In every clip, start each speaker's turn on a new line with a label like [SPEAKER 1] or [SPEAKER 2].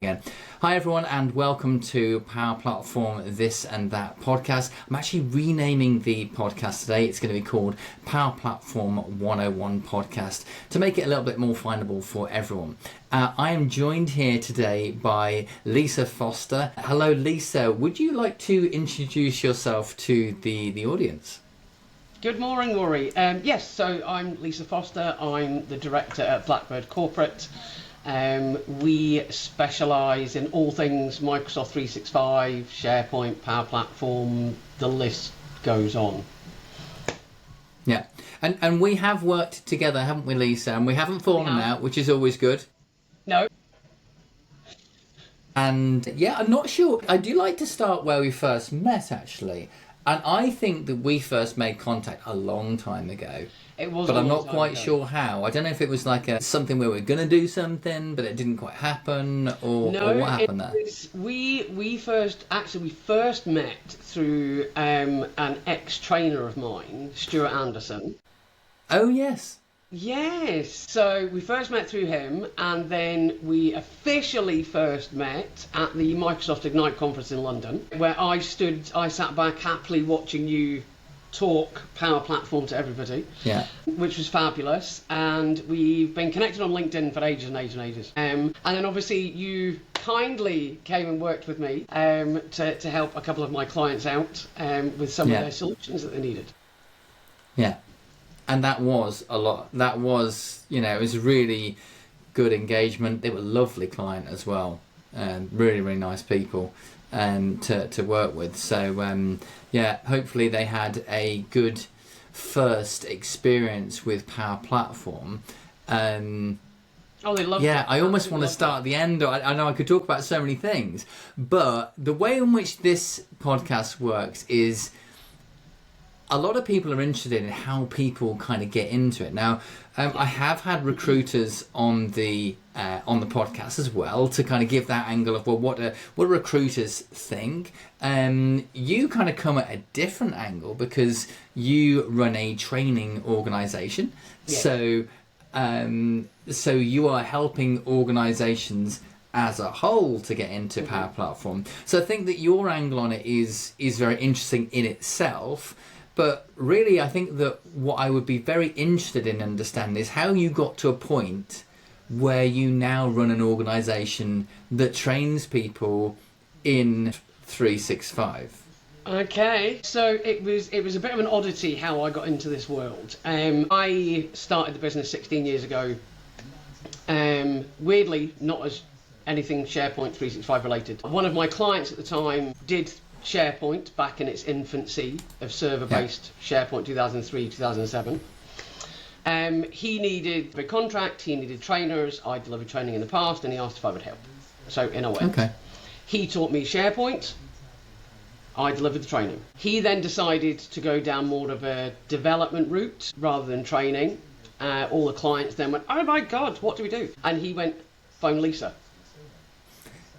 [SPEAKER 1] Again. Hi everyone and welcome to Power Platform This and That podcast. I'm actually renaming the podcast today. It's going to be called Power Platform 101 Podcast to make it a little bit more findable for everyone. I am joined here today by Lisa Foster. Hello Lisa, would you like to introduce yourself to the audience?
[SPEAKER 2] Good morning, Rory. Yes, so I'm Lisa Foster. I'm the Director at Blackbird Corporate. We specialise in all things Microsoft 365, SharePoint, Power Platform, the list goes on.
[SPEAKER 1] Yeah, and we have worked together, haven't we, Lisa? And we haven't fallen out, which is always good.
[SPEAKER 2] No.
[SPEAKER 1] And yeah, I'm not sure. I do like to start where we first met, actually. And I think that we first made contact a long time ago.
[SPEAKER 2] It was,
[SPEAKER 1] but I'm not quite sure how. I don't know if it was like something where we're going to do something, but it didn't quite happen, or what happened there.
[SPEAKER 2] We first met through an ex-trainer of mine, Stuart Anderson.
[SPEAKER 1] Oh yes.
[SPEAKER 2] Yes. So we first met through him, and then we officially first met at the Microsoft Ignite conference in London, where I sat back happily watching you talk Power Platform to everybody, which was fabulous, and we've been connected on LinkedIn for ages and ages and ages. And then obviously you kindly came and worked with me to help a couple of my clients out with some of their solutions that they needed.
[SPEAKER 1] Yeah, and that was a lot. That was, it was really good engagement. They were a lovely client as well, really, really nice people to work with. So hopefully they had a good first experience with Power Platform. They loved it. I almost want to start at the end. I know I could talk about so many things, but the way in which this podcast works is a lot of people are interested in how people kind of get into it. Now, I have had recruiters on the podcast as well to kind of give that angle of what recruiters think. You kind of come at a different angle because you run a training organisation, so you are helping organisations as a whole to get into Power Platform. So I think that your angle on it is very interesting in itself. But really, I think that what I would be very interested in understanding is how you got to a point where you now run an organisation that trains people in 365. Okay,
[SPEAKER 2] so it was a bit of an oddity how I got into this world. I started the business 16 years ago. Weirdly, not as anything SharePoint 365 related. One of my clients at the time did SharePoint back in its infancy of server-based SharePoint 2003, 2007. He needed a contract, he needed trainers, I delivered training in the past, and he asked if I would help. So in a way.
[SPEAKER 1] Okay.
[SPEAKER 2] He taught me SharePoint, I delivered the training. He then decided to go down more of a development route rather than training. All the clients then went, oh my God, what do we do? And he went, phone Lisa.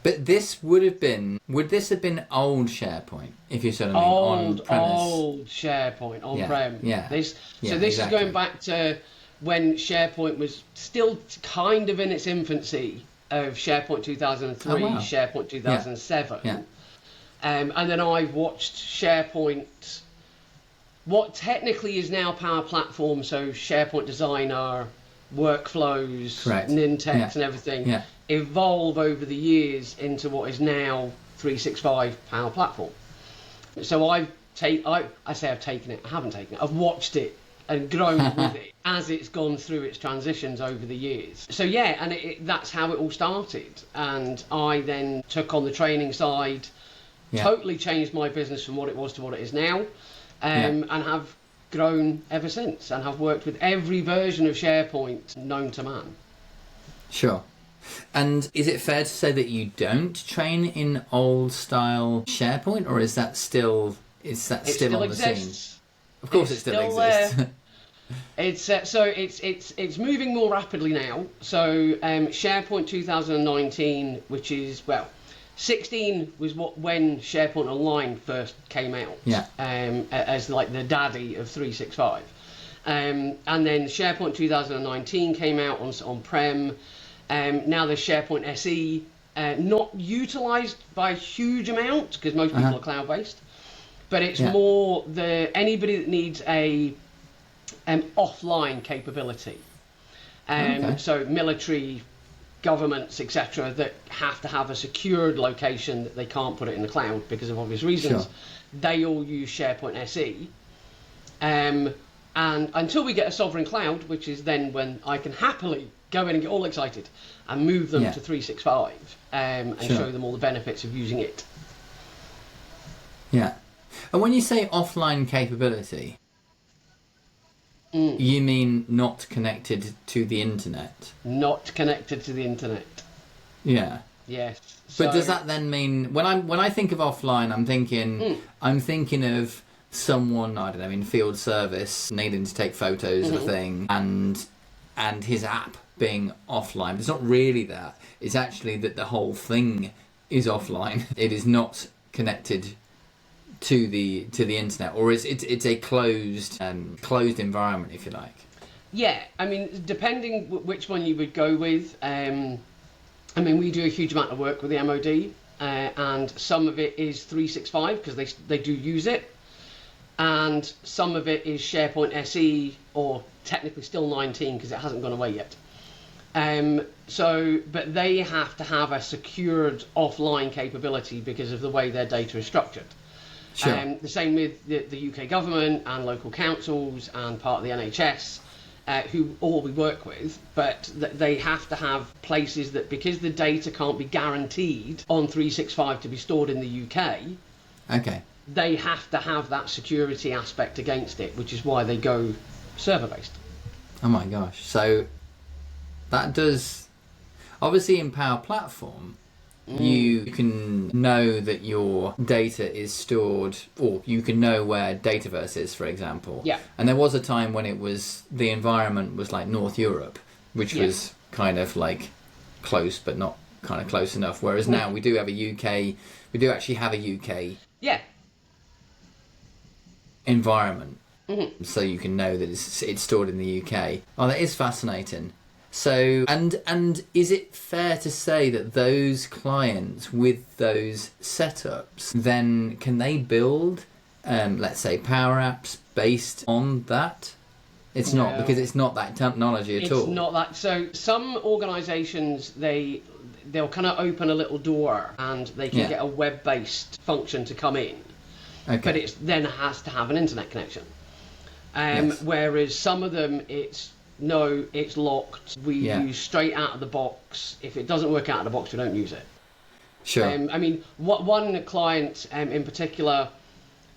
[SPEAKER 1] But would this have been old SharePoint, if you sort of mean on-premise?
[SPEAKER 2] Old SharePoint, on-prem. This
[SPEAKER 1] exactly.
[SPEAKER 2] is going back to when SharePoint was still kind of in its infancy of SharePoint 2003, SharePoint 2007. And then I've watched SharePoint, what technically is now Power Platform, so SharePoint Designer, workflows, Nintex and everything, evolve over the years into what is now 365 Power Platform. So I've taken it, I haven't taken it, I've watched it and grown with it as it's gone through its transitions over the years. So and that's how it all started. And I then took on the training side, totally changed my business from what it was to what it is now, and have grown ever since, and have worked with every version of SharePoint known to man.
[SPEAKER 1] Sure. And is it fair to say that you don't train in old style SharePoint, or is that still on the scene? Of course, it still exists.
[SPEAKER 2] It's moving more rapidly now. So SharePoint 2019, which is 16 was when SharePoint Online first came out. As like the daddy of 365. And then SharePoint 2019 came out on-prem. Now there's SharePoint SE, not utilized by a huge amount because most people are cloud-based, but it's more anybody that needs a offline capability. So military, governments, etc., that have to have a secured location that they can't put it in the cloud because of obvious reasons. Sure. They all use SharePoint SE. And until we get a sovereign cloud, which is then when I can happily go in and get all excited and move them to 365 and show them all the benefits of using it.
[SPEAKER 1] Yeah. And when you say offline capability, you mean not connected to the internet?
[SPEAKER 2] Not connected to the internet.
[SPEAKER 1] Yeah.
[SPEAKER 2] Yes.
[SPEAKER 1] But does that then mean when I think of offline, I'm thinking of someone, I don't know, in field service needing to take photos of a thing and his app being offline. But it's not really that. It's actually that the whole thing is offline. It is not connected to the internet, or it's a closed environment, if you like.
[SPEAKER 2] Yeah, I mean, depending which one you would go with. I mean, we do a huge amount of work with the MOD, and some of it is 365 because they do use it, and some of it is SharePoint SE, or technically still 19 because it hasn't gone away yet. But they have to have a secured offline capability because of the way their data is structured. Sure. The same with the UK government and local councils and part of the NHS, who all we work with, but they have to have places that, because the data can't be guaranteed on 365 to be stored in the UK, they have to have that security aspect against it, which is why they go server-based.
[SPEAKER 1] Oh my gosh. So that does, obviously in Power Platform, you can know that your data is stored, or you can know where Dataverse is, for example.
[SPEAKER 2] Yeah.
[SPEAKER 1] And there was a time when the environment was like North Europe, which was kind of like close, but not kind of close enough. Whereas now we do have actually have a UK environment. So you can know that it's stored in the UK. Oh, that is fascinating. So, and is it fair to say that those clients with those setups, then can they build, let's say, Power Apps based on that? It's not, because it's not that technology at all. It's not that.
[SPEAKER 2] So some organisations, they'll kind of open a little door and they can get a web-based function to come in. But it then has to have an internet connection. Whereas some of them, it's locked. We use straight out of the box. If it doesn't work out of the box, we don't use it.
[SPEAKER 1] Sure.
[SPEAKER 2] I mean, one client in particular,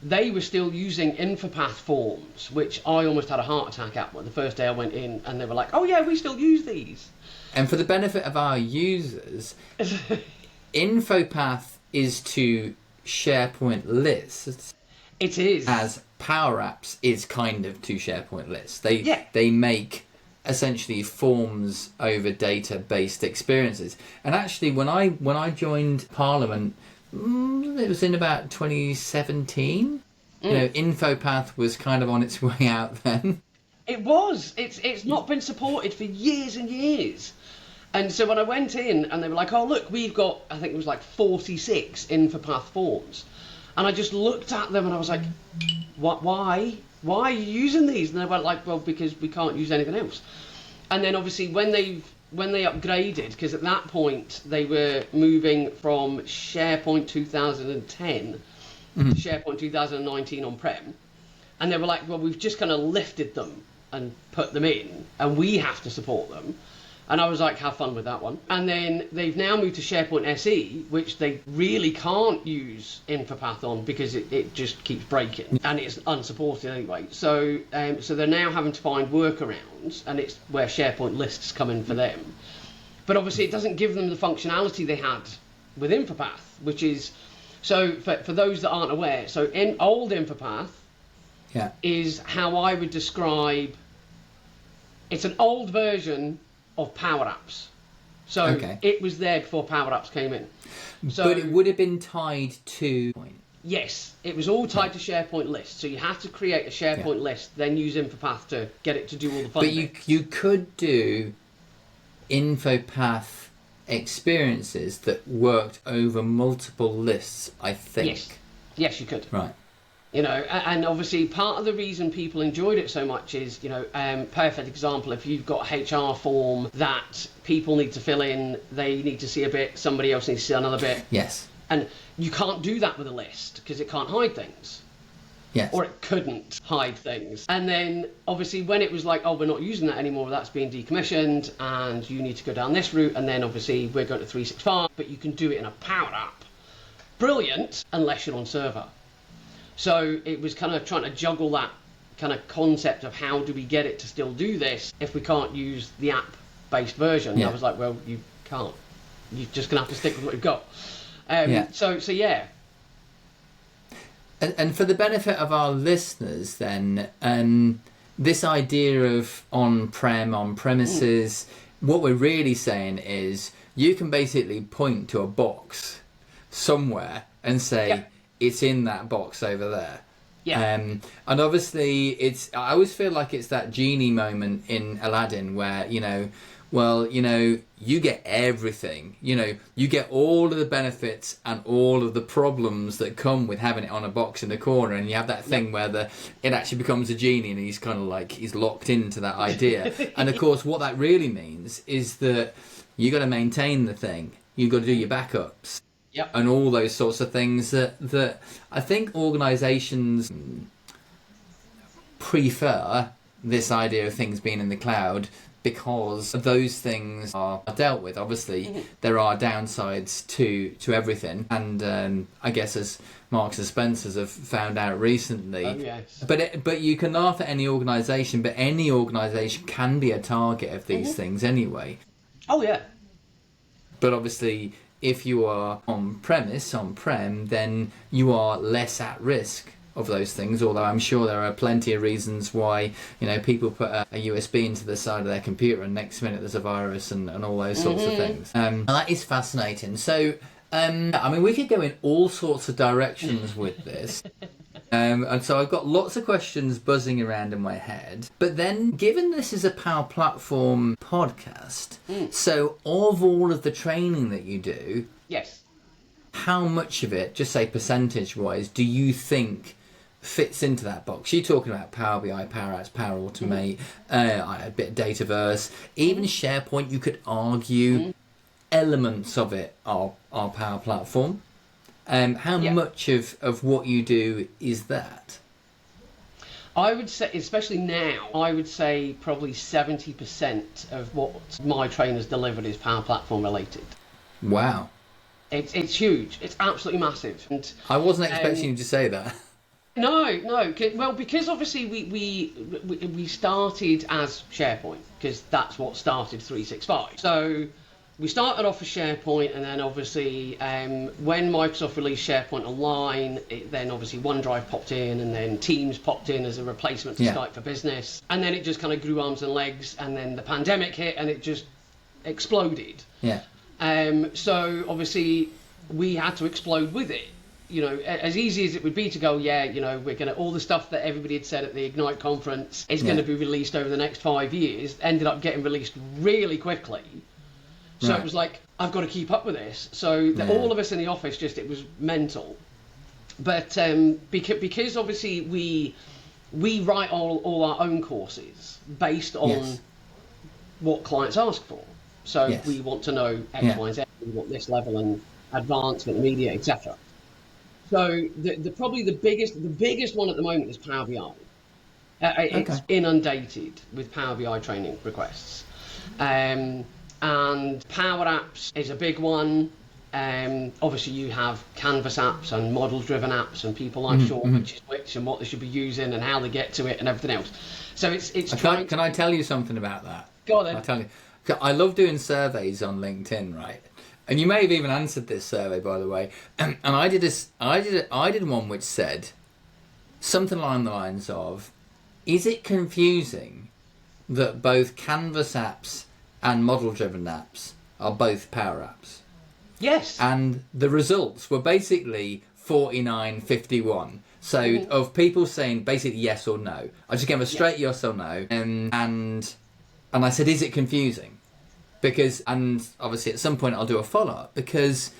[SPEAKER 2] they were still using InfoPath forms, which I almost had a heart attack at the first day I went in, and they were like, "Oh yeah, we still use these."
[SPEAKER 1] And for the benefit of our users, InfoPath is to SharePoint lists.
[SPEAKER 2] It is.
[SPEAKER 1] As Power Apps is kind of to SharePoint lists. They make essentially forms over data-based experiences. And actually, when I joined Parliament, it was in about 2017. You know, InfoPath was kind of on its way out then.
[SPEAKER 2] It was. It's not been supported for years and years. And so when I went in and they were like, "Oh look, we've got," I think it was like 46 InfoPath forms. And I just looked at them and I was like, "What? Why? Why are you using these?" And they were like, "Well, because we can't use anything else." And then obviously when they upgraded, because at that point they were moving from SharePoint 2010 to SharePoint 2019 on-prem, and they were like, "Well, we've just kind of lifted them and put them in, and we have to support them." And I was like, have fun with that one. And then they've now moved to SharePoint SE, which they really can't use InfoPath on because it just keeps breaking and it's unsupported anyway. So they're now having to find workarounds, and it's where SharePoint lists come in for them. But obviously it doesn't give them the functionality they had with InfoPath, which is, so for those that aren't aware, so in old InfoPath is how I would describe, it's an old version of Power Apps. So it was there before Power Apps came in. So,
[SPEAKER 1] but it would have been tied to...
[SPEAKER 2] Yes, it was all tied to SharePoint lists. So you have to create a SharePoint list, then use InfoPath to get it to do all the fun
[SPEAKER 1] bits. But you could do InfoPath experiences that worked over multiple lists, I think.
[SPEAKER 2] Yes, you could.
[SPEAKER 1] Right.
[SPEAKER 2] You know, and obviously part of the reason people enjoyed it so much is, you know, perfect example, if you've got a HR form that people need to fill in, they need to see a bit, somebody else needs to see another bit.
[SPEAKER 1] Yes.
[SPEAKER 2] And you can't do that with a list because it can't hide things.
[SPEAKER 1] Yes.
[SPEAKER 2] Or it couldn't hide things. And then obviously when it was like, oh, we're not using that anymore, that's being decommissioned and you need to go down this route, and then obviously we're going to 365, but you can do it in a Power App. Brilliant, unless you're on server. So it was kind of trying to juggle that kind of concept of how do we get it to still do this if we can't use the app-based version. Yeah. I was like, well, you can't. You're just going to have to stick with what you've got. So yeah.
[SPEAKER 1] And for the benefit of our listeners, then, this idea of on premises, what we're really saying is you can basically point to a box somewhere and say, it's in that box over there. Yeah. And obviously, I always feel like it's that genie moment in Aladdin where, you know, well, you know, you get everything. You know, you get all of the benefits and all of the problems that come with having it on a box in the corner, and you have that thing where it actually becomes a genie, and he's kind of like he's locked into that idea. And of course, what that really means is that you got to maintain the thing. You got to do your backups. Yep. And all those sorts of things that I think organisations prefer this idea of things being in the cloud, because those things are dealt with. Obviously, there are downsides to everything, and I guess as Marks and Spencers have found out recently. But you can laugh at any organisation, but any organisation can be a target of these things anyway.
[SPEAKER 2] Oh yeah.
[SPEAKER 1] But obviously, if you are on-prem, then you are less at risk of those things, although I'm sure there are plenty of reasons why, you know, people put a USB into the side of their computer and next minute there's a virus and all those sorts of things. And that is fascinating. So, I mean, we could go in all sorts of directions with this. And so I've got lots of questions buzzing around in my head. But then, given this is a Power Platform podcast, so of all of the training that you do, how much of it, just say percentage-wise, do you think fits into that box? You're talking about Power BI, Power Apps, Power Automate, a bit of Dataverse, even SharePoint. You could argue elements of it are Power Platform. How much of what you do is that?
[SPEAKER 2] I would say, especially now, I would say probably 70% of what my trainers delivered is Power Platform related.
[SPEAKER 1] Wow.
[SPEAKER 2] It's huge. It's absolutely massive. And
[SPEAKER 1] I wasn't expecting you to say that.
[SPEAKER 2] No. Well, because obviously we started as SharePoint, because that's what started 365. So we started off with SharePoint, and then obviously when Microsoft released SharePoint Online, then obviously OneDrive popped in, and then Teams popped in as a replacement to Skype for Business. And then it just kind of grew arms and legs, and then the pandemic hit, and it just exploded. Yeah. So obviously we had to explode with it. You know, as easy as it would be to go, you know, we're going to, all the stuff that everybody had said at the Ignite conference is going to be released over the next 5 years, ended up getting released really quickly. So it was like, I've got to keep up with this. So all of us in the office, it was mental. But because obviously we write all our own courses based on what clients ask for. So we want to know X, Y, and Z, we want this level and advanced, intermediate, etc. So probably the biggest one at the moment is Power BI. It's inundated with Power BI training requests. And Power Apps is a big one. Obviously you have Canvas apps and model-driven apps, and people aren't sure which is which and what they should be using and how they get to it and everything else. So it's
[SPEAKER 1] Can I tell you something about that?
[SPEAKER 2] Go on then.
[SPEAKER 1] I'll tell you. I love doing surveys on LinkedIn, right? And you may have even answered this survey, by the way. And I did one which said something along the lines of, is it confusing that both Canvas apps and model-driven apps are both Power Apps?
[SPEAKER 2] Yes.
[SPEAKER 1] And the results were basically 49-51. So of people saying basically yes or no. I just gave them a straight yes or no. And I said, is it confusing? and obviously at some point I'll do a follow-up, because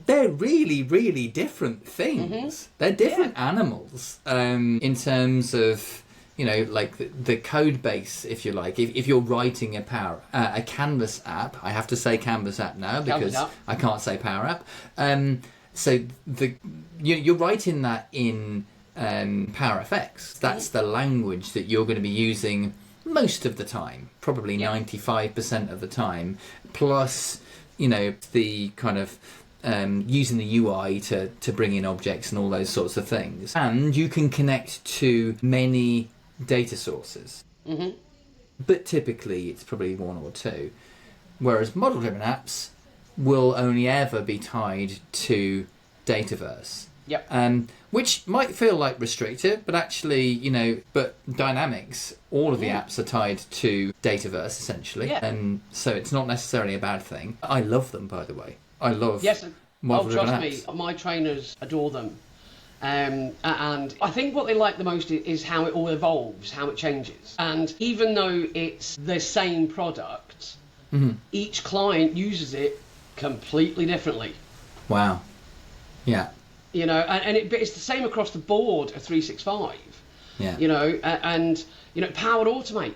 [SPEAKER 1] they're really, really different things. They're different animals in terms of, like the code base, if you like. If you're writing a Canvas app, I have to say Canvas app now because I can't say Power App. So you're writing that in PowerFX. That's the language that you're going to be using most of the time, probably 95% of the time, plus the kind of using the UI to bring in objects and all those sorts of things. And you can connect to many data sources, but typically it's probably one or two, whereas model-driven apps will only ever be tied to Dataverse. Which might feel like restrictive, but actually, but Dynamics, all of the apps are tied to Dataverse essentially, and so it's not necessarily a bad thing. I love them, by the way. I love model-driven apps.
[SPEAKER 2] Trust me, my trainers adore them. And I think what they like the most is how it all evolves, how it changes. And even though it's the same product, each client uses it completely differently.
[SPEAKER 1] Wow. Yeah.
[SPEAKER 2] But it's the same across the board of 365.
[SPEAKER 1] Yeah.
[SPEAKER 2] And Powered Automate.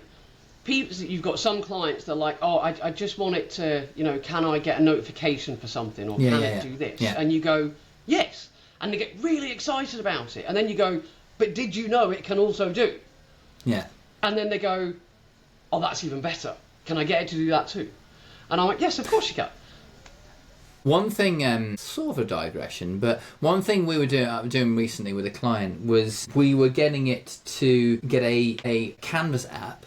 [SPEAKER 2] You've got some clients that are like, oh, I just want it to, can I get a notification for something, or can it do this? And you go, yes. And they get really excited about it. And then you go, but did you know it can also do?
[SPEAKER 1] Yeah.
[SPEAKER 2] And then they go, oh, that's even better. Can I get it to do that too? And I'm like, yes, of course you can.
[SPEAKER 1] One thing, sort of a digression, but one thing we were doing recently with a client was we were getting it to get a Canvas app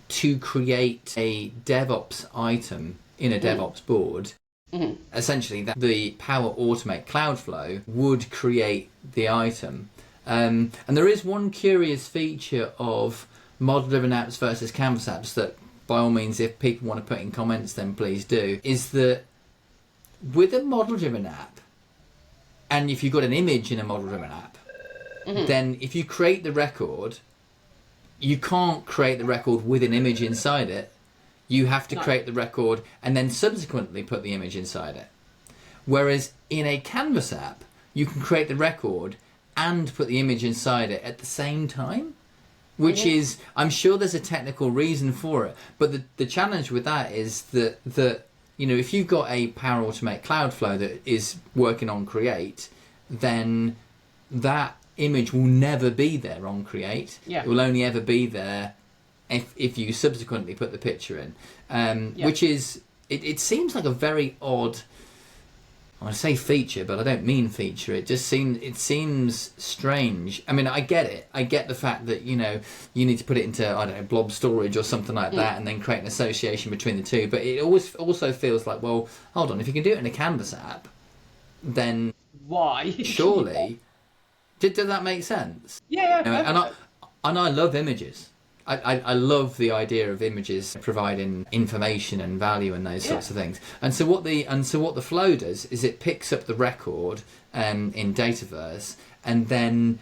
[SPEAKER 1] to create a DevOps item in a DevOps board. Essentially, that the Power Automate Cloudflow would create the item. And there is one curious feature of model-driven apps versus Canvas apps that, by all means, if people want to put in comments, then please do, is that with a model-driven app, and if you've got an image in a model-driven app, then if you create the record, you can't create the record with an image inside it. You have to create the record and then subsequently put the image inside it. Whereas in a Canvas app, you can create the record and put the image inside it at the same time, which is, I'm sure there's a technical reason for it. But the challenge with that is that if you've got a Power Automate Cloudflow that is working on Create, then that image will never be there on Create. It will only ever be there if you subsequently put the picture in, which is, it seems like a very odd, I want to say feature, but I don't mean feature. It seems strange. I mean, I get it. I get the fact that, you need to put it into, I don't know, blob storage or something like that, and then create an association between the two. But it always also feels like, well, hold on, if you can do it in a Canvas app, then
[SPEAKER 2] why?
[SPEAKER 1] Surely, does that make sense?
[SPEAKER 2] Yeah.
[SPEAKER 1] And I love images. I love the idea of images providing information and value and those sorts of things. And so what the flow does is it picks up the record in Dataverse and then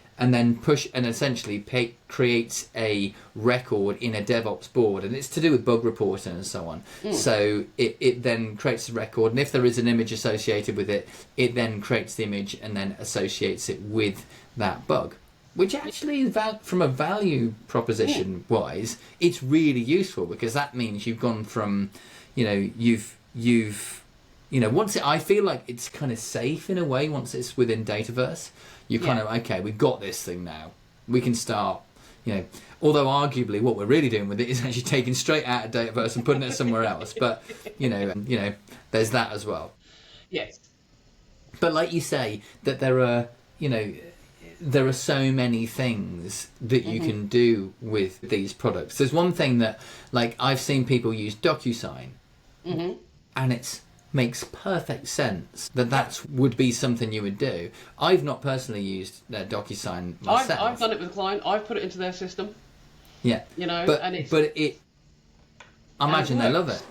[SPEAKER 1] essentially creates a record in a DevOps board, and it's to do with bug reporting and so on. So it then creates the record, and if there is an image associated with it, it then creates the image and then associates it with that bug. Which actually, from a value proposition wise, it's really useful, because that means you've gone from, once I feel like it's kind of safe in a way once it's within Dataverse. You're kind of, okay, we've got this thing now. We can start, although arguably what we're really doing with it is actually taking straight out of Dataverse and putting it somewhere else. But, there's that as well.
[SPEAKER 2] Yes.
[SPEAKER 1] But like you say, that there are so many things that you can do with these products. There's one thing that, like, I've seen people use DocuSign, and it makes perfect sense that would be something you would do. I've not personally used DocuSign myself.
[SPEAKER 2] I've done it with a client. I've put it into their system.
[SPEAKER 1] Yeah, I imagine they love it.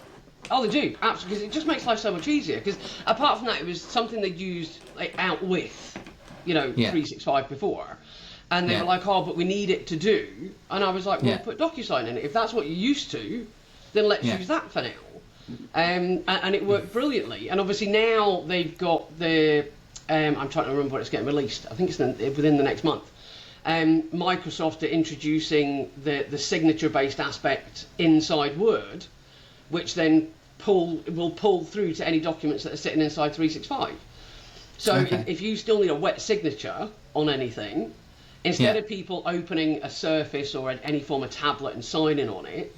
[SPEAKER 2] Oh, they do, absolutely, because it just makes life so much easier. Because apart from that, it was something they used out with. 365 before, and they were like, oh, but we need it to do, and I was like, well, put DocuSign in it. If that's what you're used to, then let's use that for now. and it worked brilliantly. And obviously now they've got the, I'm trying to remember when it's getting released. I think it's within the next month. Microsoft are introducing the signature-based aspect inside Word, which then will pull through to any documents that are sitting inside 365. So if you still need a wet signature on anything, instead of people opening a Surface or any form of tablet and signing on it,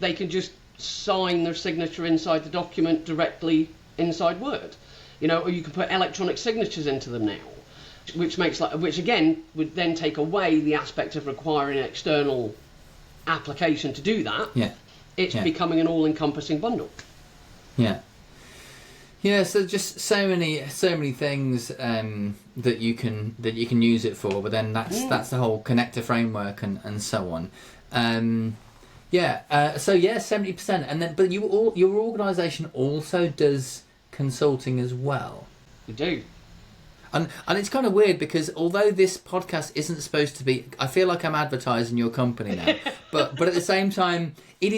[SPEAKER 2] they can just sign their signature inside the document directly inside Word. Or you can put electronic signatures into them now, which again would then take away the aspect of requiring an external application to do that. It's becoming an all-encompassing bundle.
[SPEAKER 1] So just so many things that you can use it for, but then that's the whole connector framework and so on. 70%, and then but your organisation also does consulting as well.
[SPEAKER 2] We do.
[SPEAKER 1] And it's kind of weird because although this podcast isn't supposed to be, I feel like I'm advertising your company now, but at the same time, it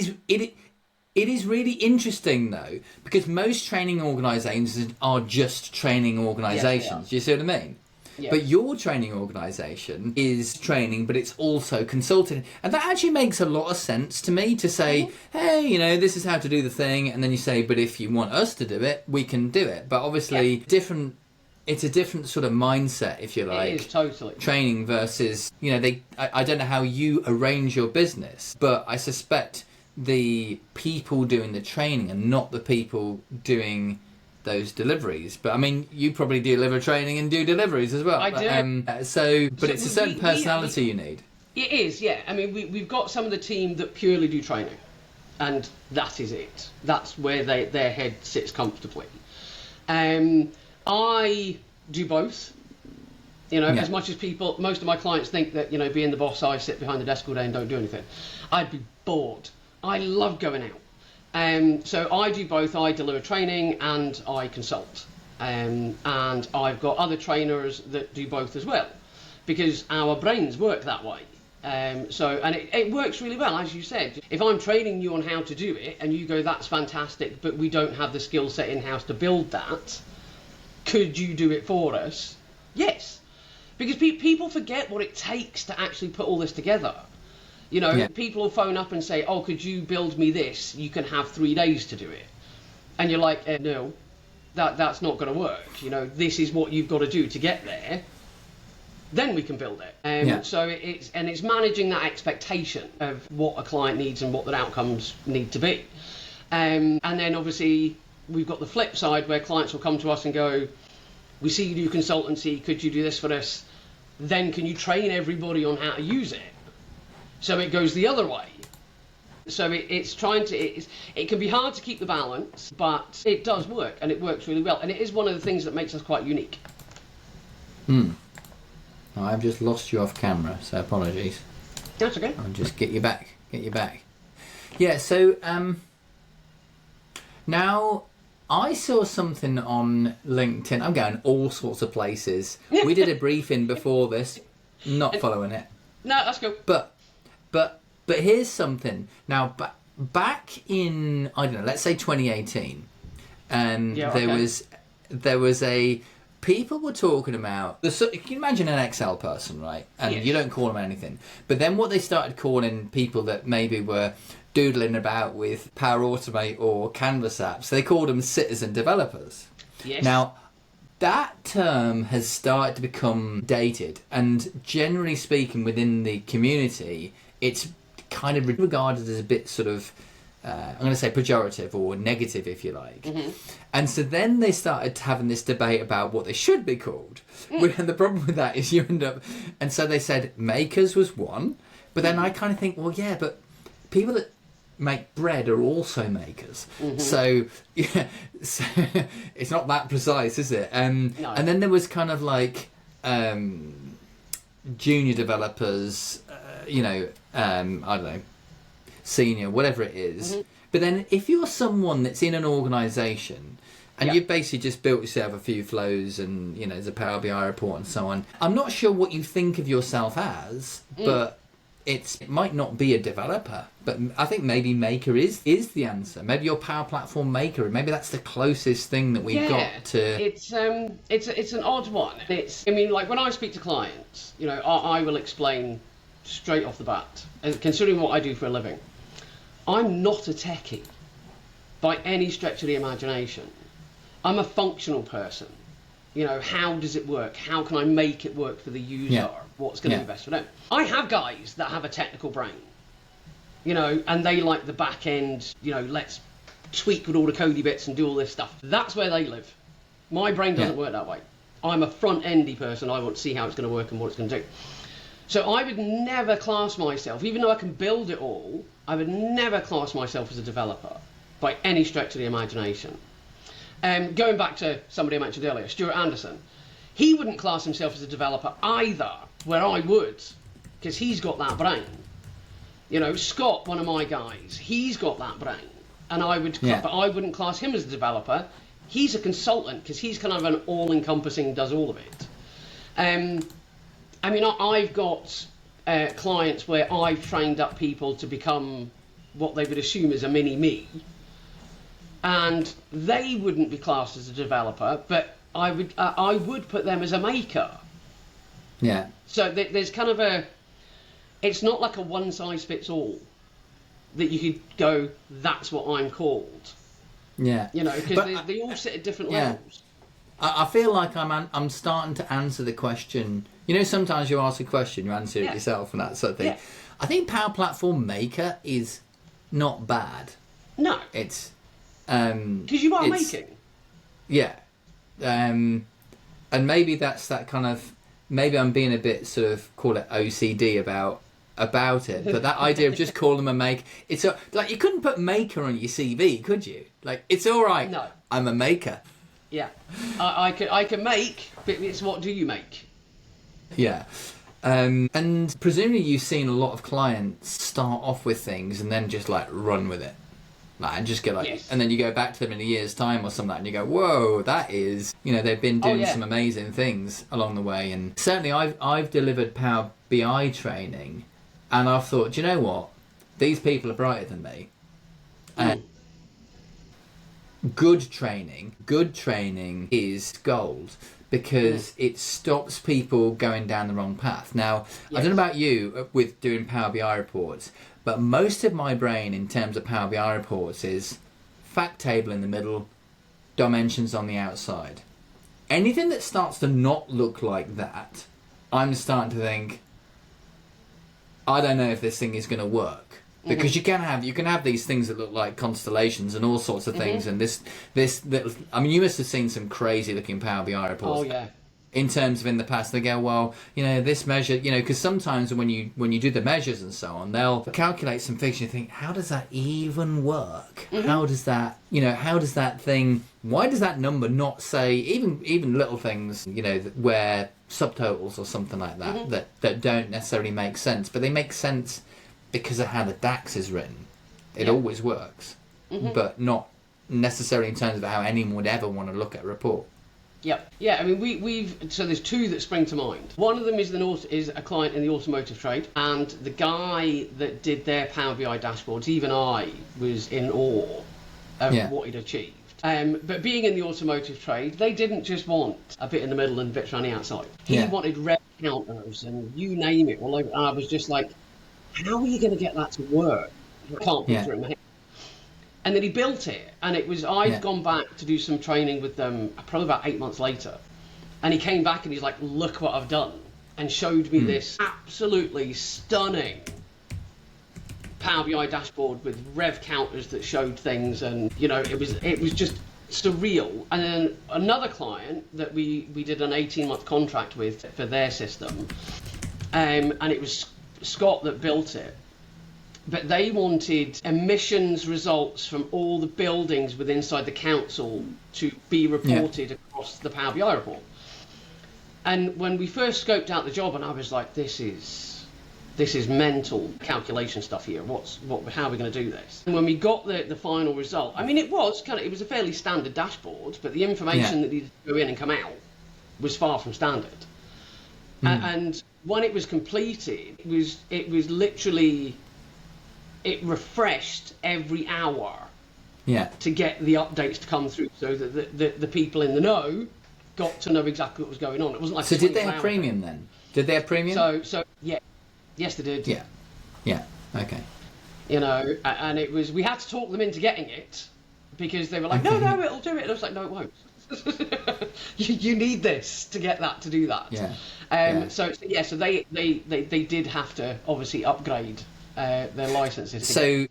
[SPEAKER 1] is really interesting though, because most training organisations are just training organisations. Do you see what I mean? Yeah. But your training organisation is training, but it's also consulting. And that actually makes a lot of sense to me to say, hey, this is how to do the thing. And then you say, but if you want us to do it, we can do it. But obviously it's a different sort of mindset, if you like.
[SPEAKER 2] It is, totally.
[SPEAKER 1] Training versus, I don't know how you arrange your business, but I suspect the people doing the training and not the people doing those deliveries. But I mean, you probably deliver training and do deliveries as well.
[SPEAKER 2] I do.
[SPEAKER 1] It's a certain personality you need.
[SPEAKER 2] It is, yeah. I mean, we've got some of the team that purely do training, and that is it. That's where their head sits comfortably. I do both. As much as most of my clients think that, being the boss, I sit behind the desk all day and don't do anything. I'd be bored. I love going out. So I do both. I deliver training and I consult. And I've got other trainers that do both as well, because our brains work that way. It works really well, as you said. If I'm training you on how to do it and you go, that's fantastic, but we don't have the skill set in-house to build that, could you do it for us? Yes. Because people forget what it takes to actually put all this together. People will phone up and say, oh, could you build me this? You can have 3 days to do it. And you're like, no, that's not going to work. This is what you've got to do to get there. Then we can build it. So it's managing that expectation of what a client needs and what their outcomes need to be. And then obviously we've got the flip side where clients will come to us and go, we see you do consultancy, could you do this for us? Then can you train everybody on how to use it? So it goes the other way. So it can be hard to keep the balance, but it does work, and it works really well. And it is one of the things that makes us quite unique.
[SPEAKER 1] I've just lost you off camera, so apologies.
[SPEAKER 2] That's okay.
[SPEAKER 1] I'll just get you back. Yeah, so now I saw something on LinkedIn. I'm going all sorts of places. We did a briefing before this, not following it.
[SPEAKER 2] No, that's cool.
[SPEAKER 1] But here's something. Now, back in, I don't know, let's say 2018, there was people were talking about, you can imagine an Excel person, right? And you don't call them anything. But then what they started calling people that maybe were doodling about with Power Automate or Canvas apps, they called them citizen developers.
[SPEAKER 2] Yes.
[SPEAKER 1] Now, that term has started to become dated, and generally speaking within the community, it's kind of regarded as a bit sort of, I'm going to say pejorative or negative, if you like. Mm-hmm. And so then they started having this debate about what they should be called. And the problem with that is you end up, and so they said makers was one, but then I kind of think, well, yeah, but people that make bread are also makers. Mm-hmm. So it's not that precise, is it? No. And then there was kind of like junior developers, I don't know, senior, whatever it is. Mm-hmm. But then if you're someone that's in an organisation and you've basically just built yourself a few flows and, there's a Power BI report and so on, I'm not sure what you think of yourself as, but it might not be a developer, but I think maybe Maker is the answer. Maybe your Power Platform Maker, maybe that's the closest thing that we've got to.
[SPEAKER 2] It's an odd one. I mean, like when I speak to clients, I will explain straight off the bat, considering what I do for a living, I'm not a techie by any stretch of the imagination. I'm a functional person. How does it work? How can I make it work for the user? What's going to be best for them? I have guys that have a technical brain, and they like the back end, let's tweak with all the codey bits and do all this stuff. That's where they live. My brain doesn't work that way. I'm a front-endy person. I want to see how it's going to work and what it's going to do. So I would never class myself, even though I can build it all, I would never class myself as a developer by any stretch of the imagination. Going back to somebody I mentioned earlier, Stuart Anderson, he wouldn't class himself as a developer either, where I would, because he's got that brain. Scott, one of my guys, he's got that brain, and but I wouldn't class him as a developer. He's a consultant because he's kind of an all-encompassing, does all of it. I mean, I've got clients where I've trained up people to become what they would assume is a mini me. And they wouldn't be classed as a developer, but I would put them as a maker.
[SPEAKER 1] Yeah.
[SPEAKER 2] So there's kind of it's not like a one size fits all that you could go, that's what I'm called.
[SPEAKER 1] Yeah.
[SPEAKER 2] Because they all sit at different levels.
[SPEAKER 1] I feel like I'm starting to answer the question. Sometimes you ask a question, you answer it yourself and that sort of thing. Yeah. I think Power Platform Maker is not bad.
[SPEAKER 2] No.
[SPEAKER 1] It's
[SPEAKER 2] because you are making.
[SPEAKER 1] Yeah. And maybe that's that kind of, maybe I'm being a bit sort of, call it OCD about it, but that idea of just calling them a maker, it's like you couldn't put maker on your CV, could you? Like, it's all right.
[SPEAKER 2] No.
[SPEAKER 1] I'm a maker.
[SPEAKER 2] Yeah. I can make, but it's what do you make?
[SPEAKER 1] Yeah. And presumably you've seen a lot of clients start off with things and then just like run with it. And just get and then you go back to them in a year's time or something like that and you go, whoa, that is, they've been doing some amazing things along the way. And certainly I've delivered Power BI training and I've thought, do you know what? These people are brighter than me. And good training is gold because it stops people going down the wrong path. Now, I don't know about you with doing Power BI reports, but most of my brain in terms of Power BI reports is fact table in the middle, dimensions on the outside. Anything that starts to not look like that, I'm starting to think, I don't know if this thing is going to work. Because you can have these things that look like constellations and all sorts of things, and this I mean, you must have seen some crazy looking Power BI reports.
[SPEAKER 2] Oh yeah.
[SPEAKER 1] In terms of in the past, they go, well, this measure, because sometimes when you do the measures and so on, they'll calculate some things. And you think, how does that even work? How does that, why does that number not say even little things, where subtotals or something like that that don't necessarily make sense, but they make sense because of how the DAX is written. It always works, but not necessarily in terms of how anyone would ever want to look at a report.
[SPEAKER 2] Yep. Yeah, I mean, so there's two that spring to mind. One of them is a client in the automotive trade, and the guy that did their Power BI dashboards, even I was in awe of what he'd achieved. But being in the automotive trade, they didn't just want a bit in the middle and bits around the outside. He wanted rev counters and you name it. Well, I was just like, how are you going to get that to work? I can't picture it in my head. And then he built it, and it was, I'd gone back to do some training with them probably about 8 months later. And he came back and he's like, look what I've done. And showed me this absolutely stunning Power BI dashboard with rev counters that showed things. And, it was just surreal. And then another client that we did an 18-month contract with for their system, and it was Scott that built it. But they wanted emissions results from all the buildings within inside the council to be reported across the Power BI report. And when we first scoped out the job, and I was like, this is mental calculation stuff here. How are we going to do this? And when we got the final result, I mean, it was a fairly standard dashboard, but the information that needed to go in and come out was far from standard. And when it was completed, it was literally, it refreshed every hour.
[SPEAKER 1] Yeah.
[SPEAKER 2] To get the updates to come through, so that the people in the know got to know exactly what was going on. It wasn't like.
[SPEAKER 1] So did they have premium then? Did they have premium?
[SPEAKER 2] So yeah, yes they did.
[SPEAKER 1] Yeah. Okay.
[SPEAKER 2] You know, and it was, we had to talk them into getting it because they were like, no, it'll do it. And I was like, no, it won't. you need this to get that, to do that.
[SPEAKER 1] Yeah.
[SPEAKER 2] So they did have to obviously upgrade their licenses.
[SPEAKER 1] So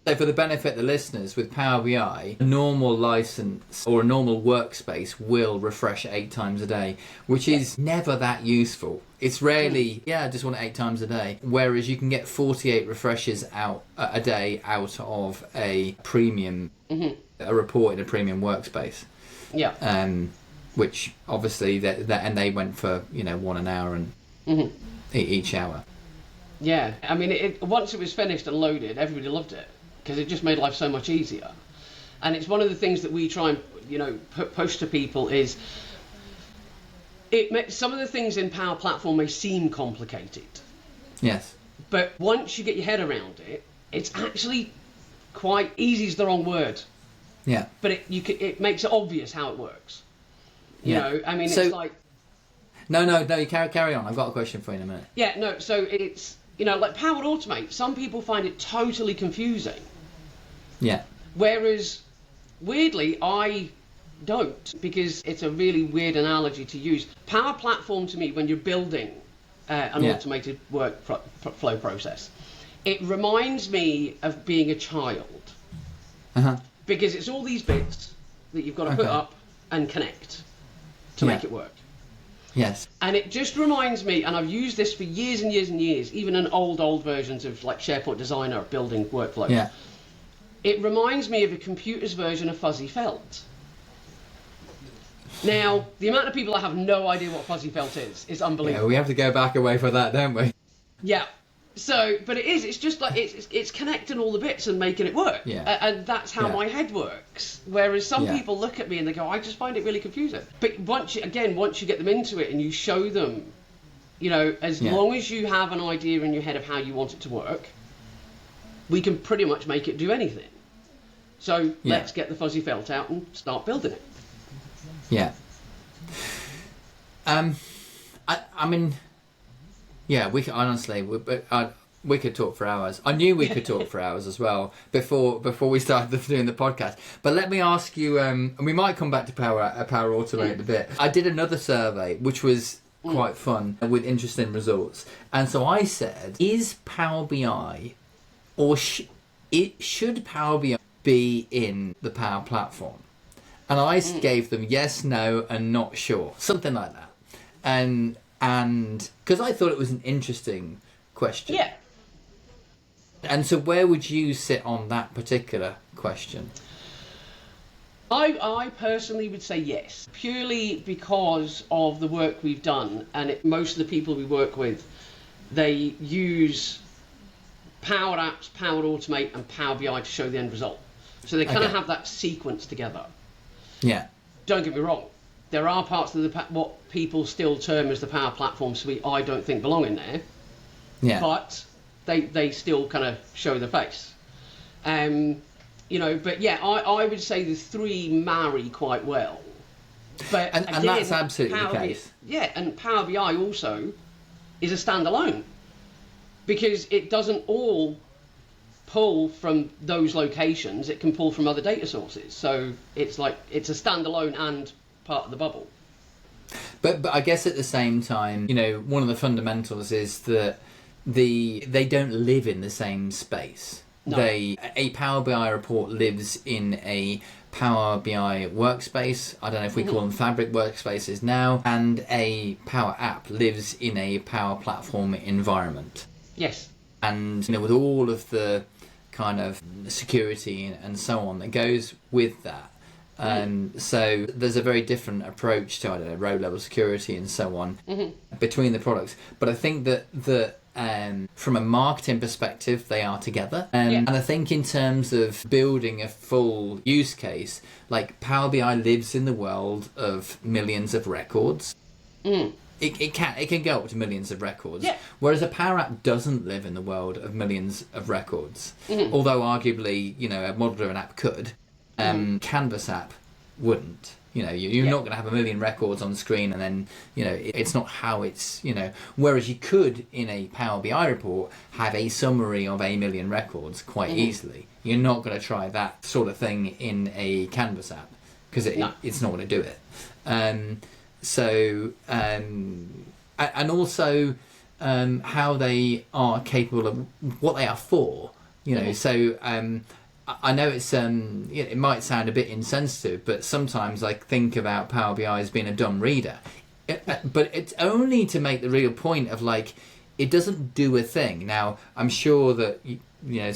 [SPEAKER 1] for the benefit of the listeners, with Power BI, a normal license or a normal workspace will refresh 8 times a day, which is never that useful. It's rarely, I just want it 8 times a day. Whereas you can get 48 refreshes out a day out of a premium, a report in a premium workspace.
[SPEAKER 2] Yeah.
[SPEAKER 1] Which obviously and they went for 1 an hour and each hour.
[SPEAKER 2] Yeah, I mean, once it was finished and loaded, everybody loved it because it just made life so much easier. And it's one of the things that we try and push to people is some of the things in Power Platform may seem complicated.
[SPEAKER 1] Yes.
[SPEAKER 2] But once you get your head around it, it's actually quite easy. Is the wrong word.
[SPEAKER 1] Yeah.
[SPEAKER 2] But it makes it obvious how it works. You know, I mean, it's like.
[SPEAKER 1] No, you carry on. I've got a question for you in a minute.
[SPEAKER 2] Yeah, no, so it's, like Power Automate, some people find it totally confusing.
[SPEAKER 1] Yeah.
[SPEAKER 2] Whereas, weirdly, I don't, because it's a really weird analogy to use. Power Platform, to me, when you're building an automated workflow process, it reminds me of being a child. Because it's all these bits that you've got to put up and connect to make it work.
[SPEAKER 1] Yes.
[SPEAKER 2] And it just reminds me, and I've used this for years and years and years, even in old versions of like SharePoint Designer building workflows.
[SPEAKER 1] Yeah.
[SPEAKER 2] It reminds me of a computer's version of fuzzy felt. Now, the amount of people that have no idea what fuzzy felt is unbelievable.
[SPEAKER 1] Yeah, we have to go back away for that, don't we?
[SPEAKER 2] Yeah. So, but it's just like, it's connecting all the bits and making it work.
[SPEAKER 1] Yeah.
[SPEAKER 2] And that's how my head works. Whereas some people look at me and they go, I just find it really confusing. But once you get them into it and you show them, as long as you have an idea in your head of how you want it to work, we can pretty much make it do anything. So let's get the fuzzy felt out and start building it.
[SPEAKER 1] Yeah. I mean, yeah, we could, honestly, we could talk for hours. I knew we could talk for hours as well before we started doing the podcast. But let me ask you, and we might come back to Power Automate in a bit. I did another survey, which was quite fun, with interesting results. And so I said, is Power BI, or should Power BI be in the Power Platform? And I gave them yes, no, and not sure, something like that. And because I thought it was an interesting question.
[SPEAKER 2] Yeah.
[SPEAKER 1] And so where would you sit on that particular question?
[SPEAKER 2] I personally would say yes, purely because of the work we've done, and most of the people we work with, they use Power Apps, Power Automate, and Power BI to show the end result. So they kind of have that sequence together.
[SPEAKER 1] Yeah.
[SPEAKER 2] Don't get me wrong. There are parts of what people still term as the Power Platform suite I don't think belong in there.
[SPEAKER 1] Yeah.
[SPEAKER 2] But they still kind of show the face. But yeah, I would say the three marry quite well. But
[SPEAKER 1] and that's absolutely the case.
[SPEAKER 2] Yeah, and Power BI also is a standalone because it doesn't all pull from those locations. It can pull from other data sources. So it's a standalone and part of the bubble.
[SPEAKER 1] But I guess at the same time, one of the fundamentals is that they don't live in the same space. No. A Power BI report lives in a Power BI workspace. I don't know if we call them fabric workspaces now. And a Power App lives in a Power Platform environment.
[SPEAKER 2] Yes.
[SPEAKER 1] And with all of the kind of security and so on that goes with that. So there's a very different approach to, row level security and so on between the products. But I think that from a marketing perspective, they are together. And I think in terms of building a full use case, like Power BI lives in the world of millions of records. it can go up to millions of records.
[SPEAKER 2] Yeah.
[SPEAKER 1] Whereas a Power App doesn't live in the world of millions of records. Although arguably, a model-driven app could. Canvas app wouldn't. You're not going to have a million records on the screen, and then it's not how it's Whereas you could, in a Power BI report, have a summary of a million records quite easily. You're not going to try that sort of thing in a Canvas app because it's not going to do it. And also how they are capable of what they are for. So. I know it's it might sound a bit insensitive, but sometimes I think about Power BI as being a dumb reader. But it's only to make the real point of it doesn't do a thing. Now I'm sure that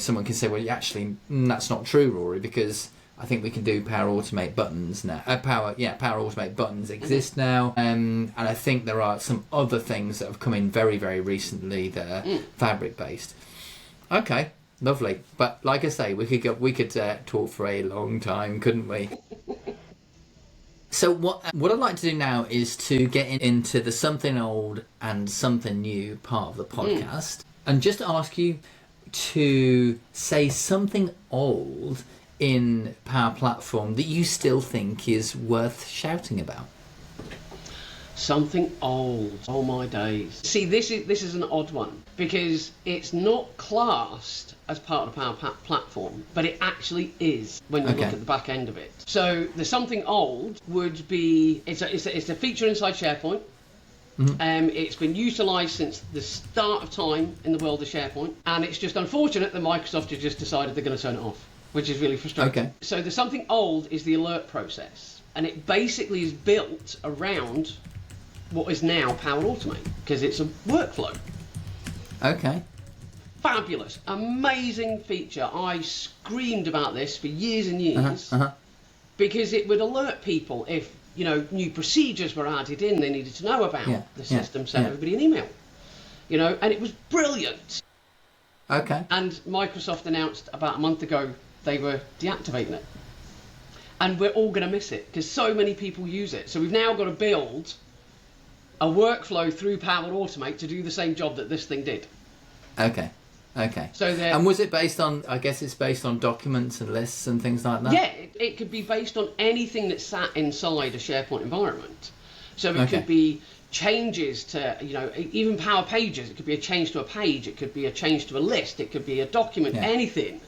[SPEAKER 1] someone can say, well, actually that's not true, Rory, because I think we can do Power Automate buttons now. Power Automate buttons exist now, and I think there are some other things that have come in very, very recently that are Fabric based. Okay. Lovely, but like I say, we could talk for a long time, couldn't we? So what I'd like to do now is to get into the something old and something new part of the podcast, and just ask you to say something old in Power Platform that you still think is worth shouting about.
[SPEAKER 2] Something old. Oh my days. See, this is an odd one because it's not classed as part of the Power Platform, but it actually is when you look at the back end of it. So the something old would be it's a feature inside SharePoint. It's been utilised since the start of time in the world of SharePoint, and it's just unfortunate that Microsoft has just decided they're going to turn it off, which is really frustrating. Okay. So the something old is the alert process, and it basically is built around what is now Power Automate, because it's a workflow.
[SPEAKER 1] Okay.
[SPEAKER 2] Fabulous, amazing feature. I screamed about this for years and years because it would alert people if new procedures were added in they needed to know about. The system sent everybody an email, and it was brilliant.
[SPEAKER 1] Okay.
[SPEAKER 2] And Microsoft announced about a month ago they were deactivating it, and we're all going to miss it because so many people use it. So we've now got to build a workflow through Power Automate to do the same job that this thing did.
[SPEAKER 1] Okay. So and was it based on? I guess it's based on documents and lists and things like that.
[SPEAKER 2] Yeah, it could be based on anything that sat inside a SharePoint environment. So it could be changes to even Power Pages. It could be a change to a page. It could be a change to a list. It could be a document. Anything,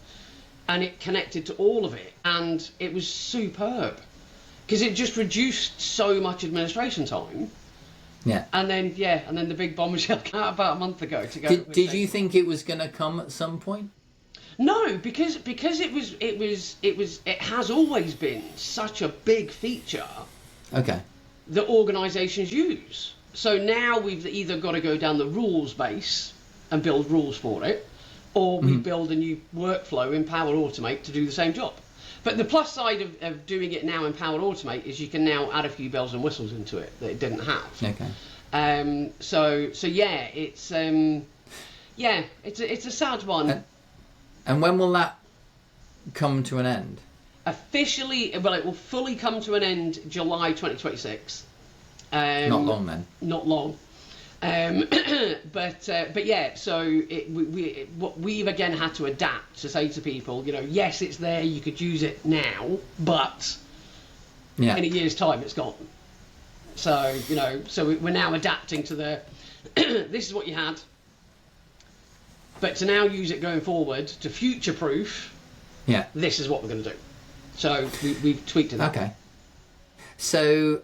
[SPEAKER 2] and it connected to all of it, and it was superb because it just reduced so much administration time.
[SPEAKER 1] Yeah.
[SPEAKER 2] And then the big bombshell came out about a month ago to go.
[SPEAKER 1] Did you think it was going to come at some point?
[SPEAKER 2] No, because it has always been such a big feature.
[SPEAKER 1] Okay.
[SPEAKER 2] That organisations use. So now we've either got to go down the rules base and build rules for it, or we build a new workflow in Power Automate to do the same job. But the plus side of doing it now in Power Automate is you can now add a few bells and whistles into it that it didn't have.
[SPEAKER 1] Okay.
[SPEAKER 2] So yeah, it's a sad one.
[SPEAKER 1] And when will that come to an end?
[SPEAKER 2] Officially, well, it will fully come to an end July 2026.
[SPEAKER 1] Not long then.
[SPEAKER 2] Not long. But yeah, so we've again had to adapt to say to people, yes, it's there, you could use it now, but in a year's time it's gone. So we're now adapting to the this is what you had, but to now use it going forward to future-proof. This is what we're going to do. So we've tweaked it.
[SPEAKER 1] Okay. So,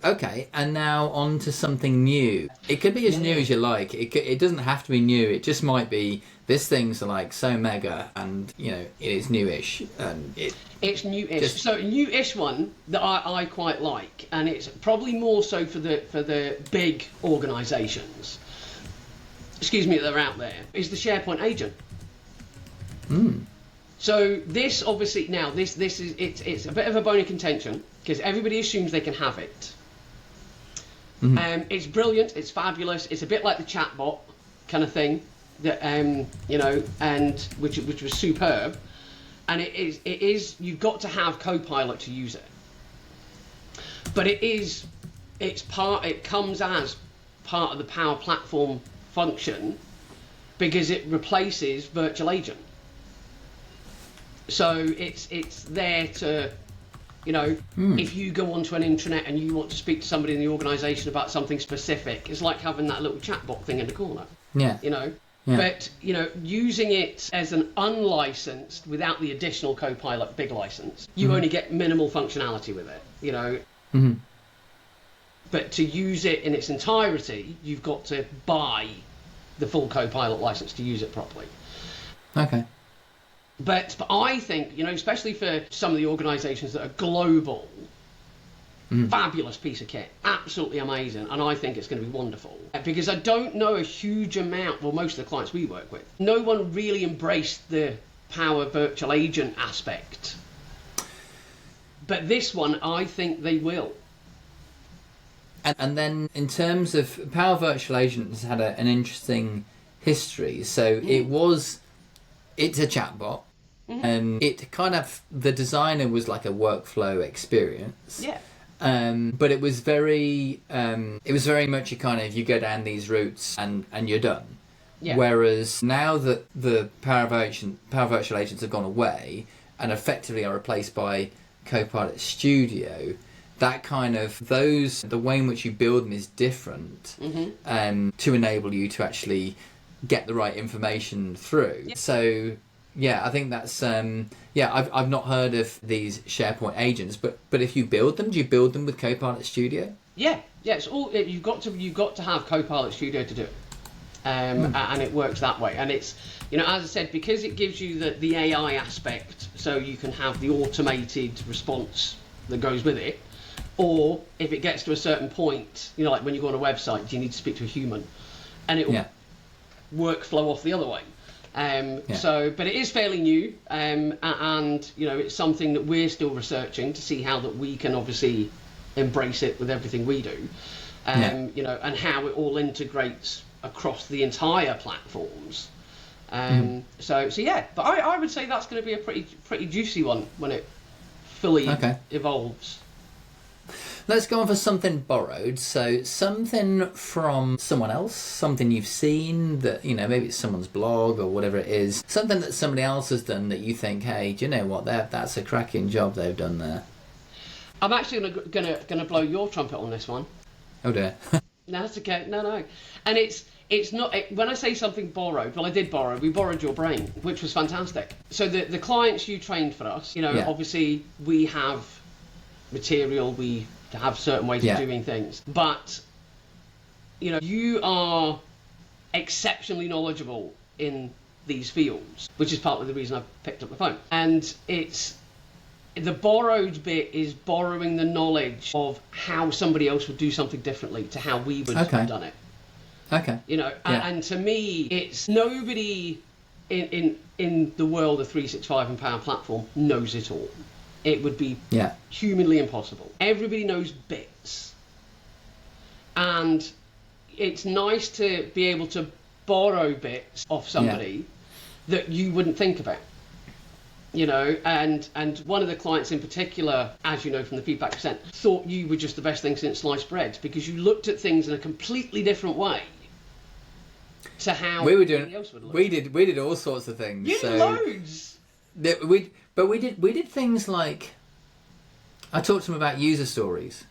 [SPEAKER 1] and now on to something new. It could be as new as you like. It doesn't have to be new. It just might be, this thing's so mega and, it is newish. And
[SPEAKER 2] it's newish. So a newish one that I quite like, and it's probably more so for the big organisations, that are out there, is the SharePoint agent. So this obviously now this is it's a bit of a bone of contention because everybody assumes they can have it. It's brilliant, it's fabulous, it's a bit like the chatbot kind of thing that and which was superb, and it is you've got to have Copilot to use it. But it comes as part of the Power Platform function because it replaces Virtual Agent. So it's there to, if you go onto an intranet and you want to speak to somebody in the organisation about something specific, it's like having that little chatbot thing in the corner.
[SPEAKER 1] Yeah.
[SPEAKER 2] Yeah. But, using it as an unlicensed, without the additional Copilot big license, you only get minimal functionality with it,
[SPEAKER 1] Mm-hmm.
[SPEAKER 2] But to use it in its entirety, you've got to buy the full Copilot license to use it properly.
[SPEAKER 1] Okay.
[SPEAKER 2] But I think, especially for some of the organisations that are global, fabulous piece of kit, absolutely amazing, and I think it's going to be wonderful. Because I don't know a huge amount, well, most of the clients we work with, no one really embraced the Power Virtual Agent aspect. But this one, I think they will.
[SPEAKER 1] And then in terms of Power Virtual Agent has had an interesting history. So it's a chatbot. And it kind of, the designer was like a workflow experience.
[SPEAKER 2] Yeah.
[SPEAKER 1] But it was very much a kind of, you go down these routes and you're done.
[SPEAKER 2] Yeah.
[SPEAKER 1] Whereas now that the Power Virtual Agents have gone away and effectively are replaced by Copilot Studio, that kind of, the way in which you build them is different to enable you to actually get the right information through. Yeah. So, yeah, I think that's I've not heard of these SharePoint agents, but if you build them, do you build them with Copilot Studio?
[SPEAKER 2] Yeah, it's all you've got to have Copilot Studio to do it, and it works that way. And it's as I said, because it gives you the AI aspect, so you can have the automated response that goes with it. Or if it gets to a certain point, like when you go on a website, you need to speak to a human, and it will workflow off the other way. So, but it is fairly new, and it's something that we're still researching to see how that we can obviously embrace it with everything we do, and how it all integrates across the entire platforms. So yeah, but I would say that's going to be a pretty juicy one when it fully evolves.
[SPEAKER 1] Let's go on for something borrowed. So something from someone else, something you've seen that, maybe it's someone's blog or whatever it is, something that somebody else has done that you think, hey, do you know what? That's a cracking job they've done there.
[SPEAKER 2] I'm actually gonna blow your trumpet on this one.
[SPEAKER 1] Oh dear.
[SPEAKER 2] No, that's okay. No. And it's not, when I say something borrowed, well, I did borrow. We borrowed your brain, which was fantastic. So the clients you trained for us, obviously we have material, we have certain ways of doing things, but you are exceptionally knowledgeable in these fields, which is partly the reason I picked up the phone. And it's the borrowed bit is borrowing the knowledge of how somebody else would do something differently to how we would have done it.
[SPEAKER 1] Okay.
[SPEAKER 2] And to me, it's nobody in the world of 365 and Power Platform knows it all. It would be humanly impossible. Everybody knows bits. And it's nice to be able to borrow bits off somebody that you wouldn't think about. And one of the clients in particular, as you know from the feedback you sent, thought you were just the best thing since sliced bread because you looked at things in a completely different way to how
[SPEAKER 1] we were doing.
[SPEAKER 2] Else would look.
[SPEAKER 1] We did all sorts of things.
[SPEAKER 2] You did loads.
[SPEAKER 1] We did things like, I talked to him about user stories,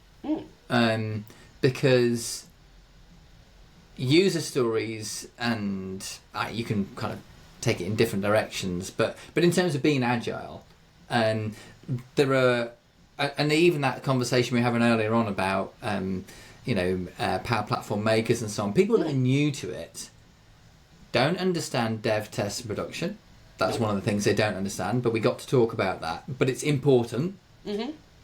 [SPEAKER 1] because user stories, and you can kind of take it in different directions, but in terms of being agile, there are, and even that conversation we were having earlier on about Power Platform makers and so on, people that are new to it don't understand dev, test, and production. That's one of the things they don't understand, but we got to talk about that. But it's important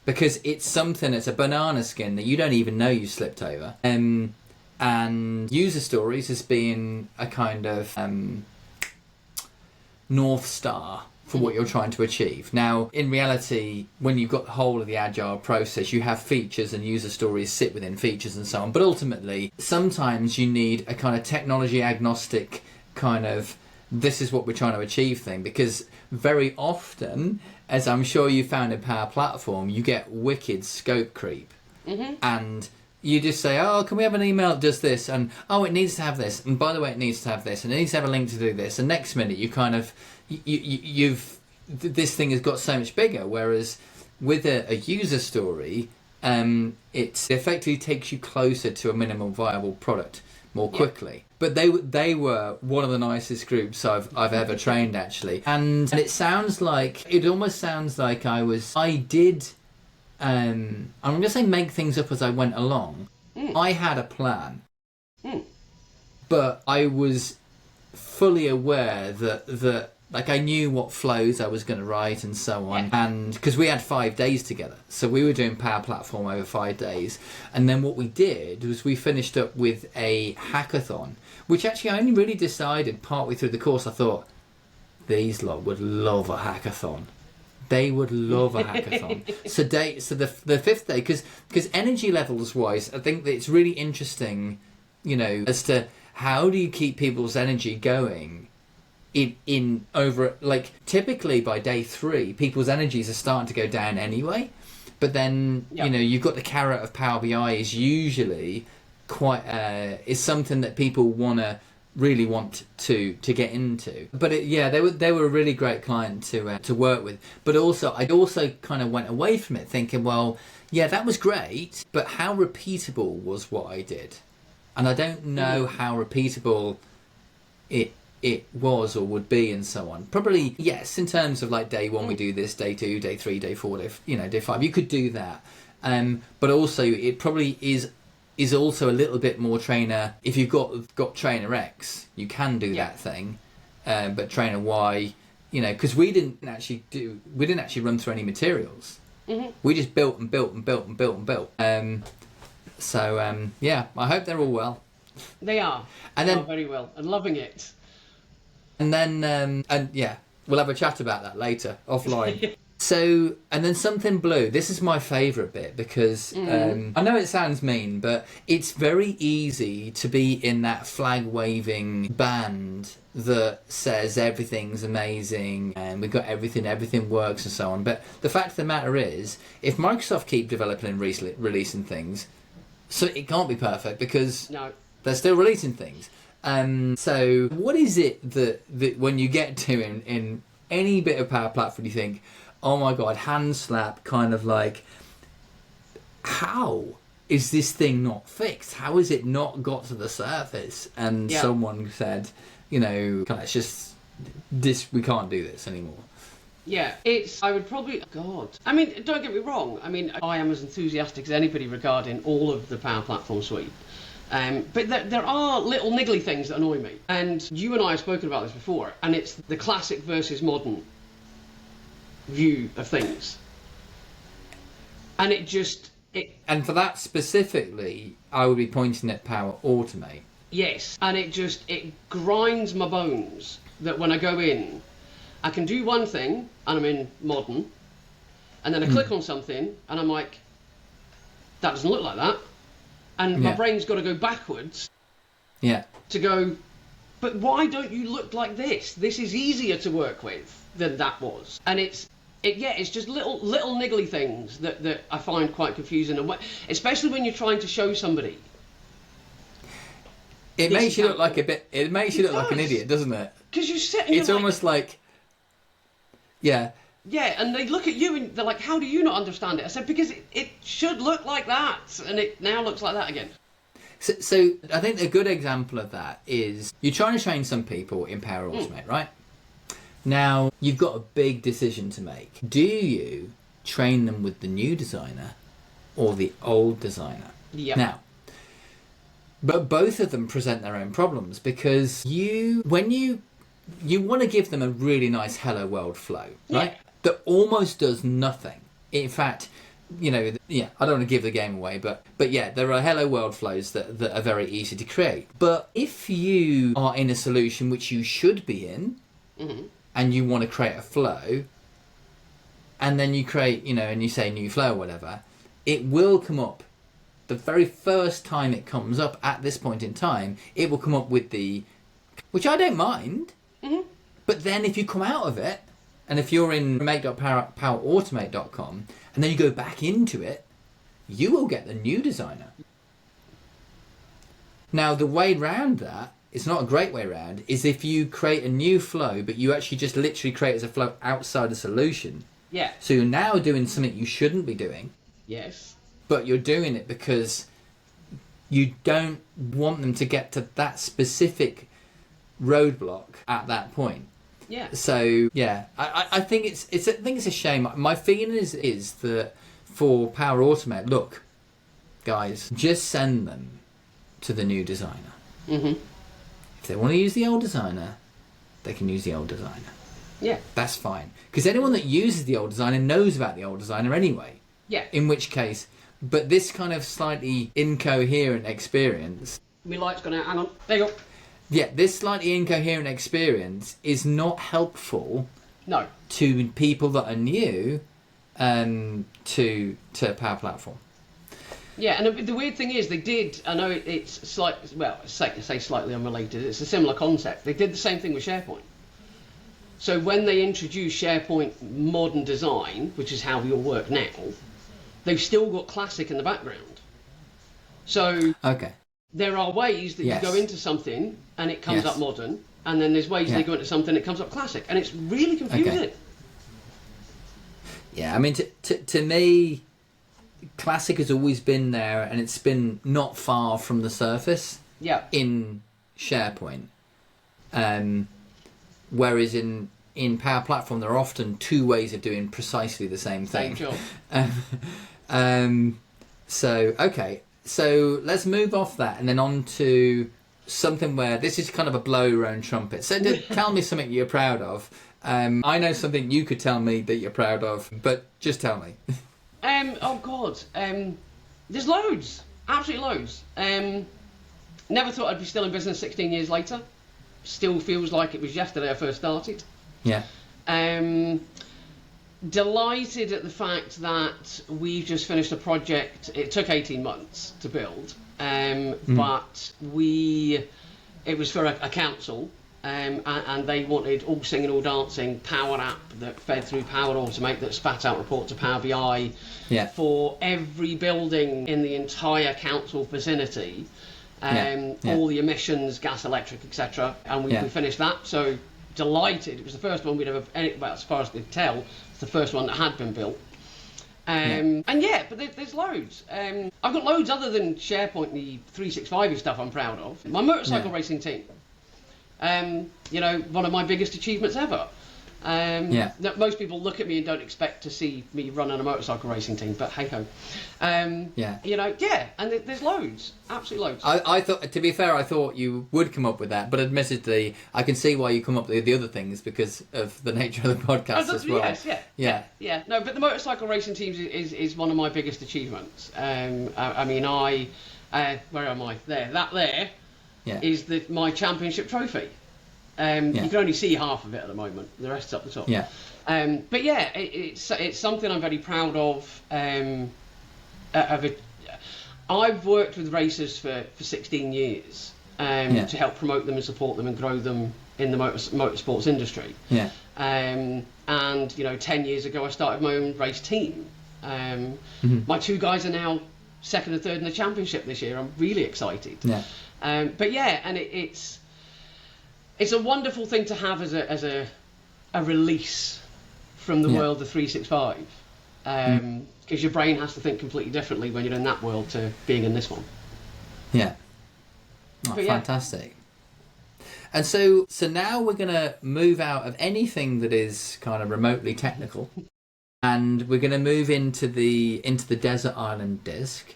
[SPEAKER 1] because it's something, it's a banana skin that you don't even know you slipped over. And user stories has been a kind of North Star for what you're trying to achieve. Now, in reality, when you've got the whole of the agile process, you have features and user stories sit within features and so on. But ultimately, sometimes you need a kind of technology agnostic kind of, this is what we're trying to achieve thing, because very often, as I'm sure you found in Power Platform, you get wicked scope creep. And you just say, oh, can we have an email that does this? And, oh, it needs to have this. And by the way, it needs to have this. And it needs to have a link to do this. And next minute, you kind of, this thing has got so much bigger. Whereas with a user story, it effectively takes you closer to a minimum viable product more quickly. But they were one of the nicest groups I've ever trained, actually. And it almost sounds like I'm going to say make things up as I went along. I had a plan, but I was fully aware that like I knew what flows I was going to write and so on. And because we had 5 days together, so we were doing Power Platform over 5 days. And then what we did was we finished up with a hackathon, which actually I only really decided partway through the course. I thought, these lot would love a hackathon. They would love a hackathon. So the 5th day, because energy levels wise, I think that it's really interesting, as to how do you keep people's energy going in over, like, typically by day 3, people's energies are starting to go down anyway. But then, you've got the carrot of Power BI is usually is something that people really want to get into. But they were a really great client to work with. But I also kind of went away from it thinking, well, yeah, that was great, but how repeatable was what I did? And I don't know how repeatable it was or would be, and so on. Probably yes, in terms of like day 1 we do this, day 2, day 3, day 4, day 5. You could do that, but also it probably is also a little bit more trainer. If you've got trainer X, you can do that thing, but trainer Y, because we didn't actually run through any materials. We just built and built and built and built and built. I hope they're all well.
[SPEAKER 2] They are. And they are very well and loving it.
[SPEAKER 1] And then we'll have a chat about that later offline. So, and then something blue. This is my favourite bit because I know it sounds mean, but it's very easy to be in that flag waving band that says everything's amazing and we've got everything works and so on. But the fact of the matter is, if Microsoft keep developing and releasing things, so it can't be perfect because they're still releasing things. So what is it that when you get to in any bit of Power Platform, you think, oh my God, hand slap, kind of like, how is this thing not fixed? How has it not got to the surface? And someone said, it's just this, we can't do this anymore.
[SPEAKER 2] Yeah, I would probably, God. I mean, don't get me wrong. I mean, I am as enthusiastic as anybody regarding all of the Power Platform suite. But there are little niggly things that annoy me. And you and I have spoken about this before, and it's the classic versus modern view of things. And
[SPEAKER 1] and for that specifically, I would be pointing at Power Automate.
[SPEAKER 2] Yes, and it grinds my bones that when I go in, I can do one thing and I'm in modern, and then I click on something and I'm like, that doesn't look like that. And my brain's got to go backwards to go, but why don't you look like this? This is easier to work with than that was. And it's just little niggly things that I find quite confusing, and especially when you're trying to show somebody.
[SPEAKER 1] It makes you look like an idiot, doesn't it?
[SPEAKER 2] Because you sit.
[SPEAKER 1] It's almost like. Yeah.
[SPEAKER 2] Yeah, and they look at you and they're like, how do you not understand it? I said, because it should look like that, and it now looks like that again.
[SPEAKER 1] So I think a good example of that is you're trying to train some people in Power Automate, right? Now, you've got a big decision to make. Do you train them with the new designer or the old designer?
[SPEAKER 2] Yeah.
[SPEAKER 1] Now, but both of them present their own problems, because when you want to give them a really nice hello world flow, right? That almost does nothing. In fact, I don't want to give the game away, but there are hello world flows that are very easy to create. But if you are in a solution which you should be in, and you want to create a flow, and then you create, and you say new flow or whatever, it will come up. The very first time it comes up at this point in time, it will come up with which I don't mind. But then if you come out of it, and if you're in make.powerautomate.com, and then you go back into it, you will get the new designer. Now, the way round that, it's not a great way round, is if you create a new flow, but you actually just literally create as a flow outside a solution.
[SPEAKER 2] Yeah.
[SPEAKER 1] So you're now doing something you shouldn't be doing.
[SPEAKER 2] Yes.
[SPEAKER 1] But you're doing it because you don't want them to get to that specific roadblock at that point.
[SPEAKER 2] Yeah.
[SPEAKER 1] So yeah, I think it's a shame. My feeling is that for Power Automate, look, guys, just send them to the new designer.
[SPEAKER 2] Mm-hmm.
[SPEAKER 1] If they want to use the old designer, they can use the old designer.
[SPEAKER 2] Yeah.
[SPEAKER 1] That's fine. Because anyone that uses the old designer knows about the old designer anyway.
[SPEAKER 2] Yeah.
[SPEAKER 1] In which case, but this kind of slightly incoherent experience.
[SPEAKER 2] My light's gone out. Hang on. There you go.
[SPEAKER 1] Yeah, this slightly incoherent experience is not helpful.
[SPEAKER 2] No.
[SPEAKER 1] To people that are new to Power Platform.
[SPEAKER 2] Yeah, and the weird thing is they did, I know it's slightly, well, say slightly unrelated, it's a similar concept. They did the same thing with SharePoint. So when they introduced SharePoint Modern Design, which is how we all work now, they've still got Classic in the background. So
[SPEAKER 1] okay.
[SPEAKER 2] There are ways that you go into something and it comes up Modern, and then there's ways they go into something and it comes up Classic, and it's really confusing.
[SPEAKER 1] Okay. Yeah, I mean, to me, Classic has always been there, and it's been not far from the surface.
[SPEAKER 2] Yeah.
[SPEAKER 1] In SharePoint, whereas in Power Platform, there are often two ways of doing precisely the same thing.
[SPEAKER 2] Same
[SPEAKER 1] job. So okay, so let's move off that and then on to something where this is kind of a blow your own trumpet. So tell me something you're proud of. I know something you could tell me that you're proud of, but just tell me.
[SPEAKER 2] Oh God, there's loads, absolutely loads. Never thought I'd be still in business 16 years later. Still feels like it was yesterday I first started.
[SPEAKER 1] Yeah.
[SPEAKER 2] Delighted at the fact that we've just finished a project. It took 18 months to build, but it was for a council. And they wanted all singing, all dancing Power App that fed through Power Automate that spat out report to Power BI for every building in the entire council vicinity, all the emissions, gas, electric, etc. And we finished that. So delighted. It was the first one we'd ever, well, as far as I could tell, it's the first one that had been built. And but there's loads. I've got loads other than SharePoint, the 365 stuff I'm proud of. My motorcycle racing team. One of my biggest achievements ever. Most people look at me and don't expect to see me run on a motorcycle racing team, but hey ho. And there's loads, absolutely loads.
[SPEAKER 1] I thought, to be fair, I thought you would come up with that, but admittedly, I can see why you come up with the other things because of the nature of the podcast as well.
[SPEAKER 2] Yes, No, but the motorcycle racing teams is one of my biggest achievements. I mean, where am I? There. Is my championship trophy. You can only see half of it at the moment. The rest's up the top. But yeah, it's something I'm very proud of. I've worked with racers for 16 years to help promote them and support them and grow them in the motorsports industry. And 10 years ago I started my own race team. My two guys are now second and third in the championship this year. I'm really excited. But yeah, and it's a wonderful thing to have as a release from the world of 365, because your brain has to think completely differently when you're in that world to being in this one.
[SPEAKER 1] Fantastic. And so now we're going to move out of anything that is kind of remotely technical, and we're going to move into the desert island disc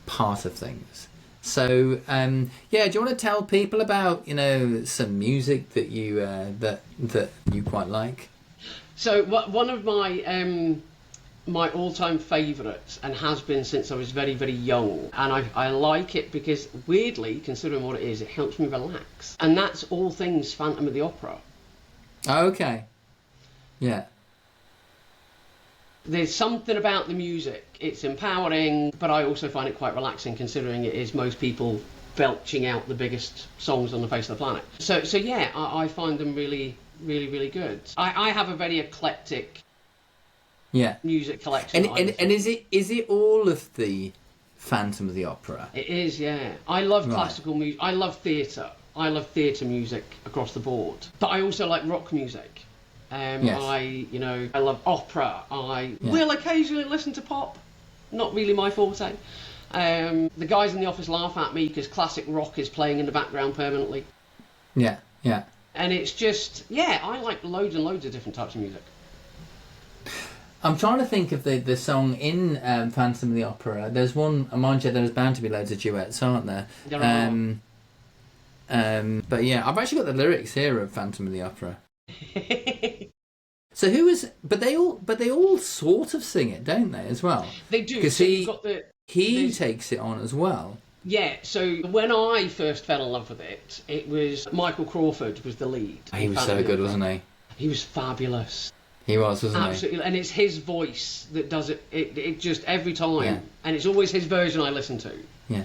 [SPEAKER 1] part of things. So do you want to tell people about some music that you that you quite like?
[SPEAKER 2] So one of my all-time favourites, and has been since I was very, very young, and I like it because, weirdly, considering what it is, it helps me relax, and that's all things Phantom of the Opera.
[SPEAKER 1] Okay. Yeah.
[SPEAKER 2] There's something about the music. It's empowering, but I also find it quite relaxing, considering it is most people belching out the biggest songs on the face of the planet. So yeah, I find them really, really, really good. I have a very eclectic music collection.
[SPEAKER 1] And is it all of the Phantom of the Opera.
[SPEAKER 2] It is, yeah. I love classical music. I love theatre. I love theatre music across the board. But I also like rock music.
[SPEAKER 1] Yes.
[SPEAKER 2] I love opera. I will occasionally listen to pop. Not really my forte. The guys in the office laugh at me because classic rock is playing in the background permanently.
[SPEAKER 1] Yeah, yeah.
[SPEAKER 2] And it's just, I like loads and loads of different types of music.
[SPEAKER 1] I'm trying to think of the song in Phantom of the Opera. There's one, mind you, there's bound to be loads of duets, aren't there?
[SPEAKER 2] There are.
[SPEAKER 1] But yeah, I've actually got the lyrics here of Phantom of the Opera. So who is? But they all sort of sing it, don't they? As well.
[SPEAKER 2] They do.
[SPEAKER 1] Because
[SPEAKER 2] so
[SPEAKER 1] he takes it on as well.
[SPEAKER 2] Yeah. So when I first fell in love with it, it was Michael Crawford was the lead.
[SPEAKER 1] He was so good, wasn't he?
[SPEAKER 2] He was fabulous.
[SPEAKER 1] He was, wasn't he?
[SPEAKER 2] Absolutely, and it's his voice that does it. It just every time,
[SPEAKER 1] Yeah.
[SPEAKER 2] and it's always his version I listen to.
[SPEAKER 1] Yeah.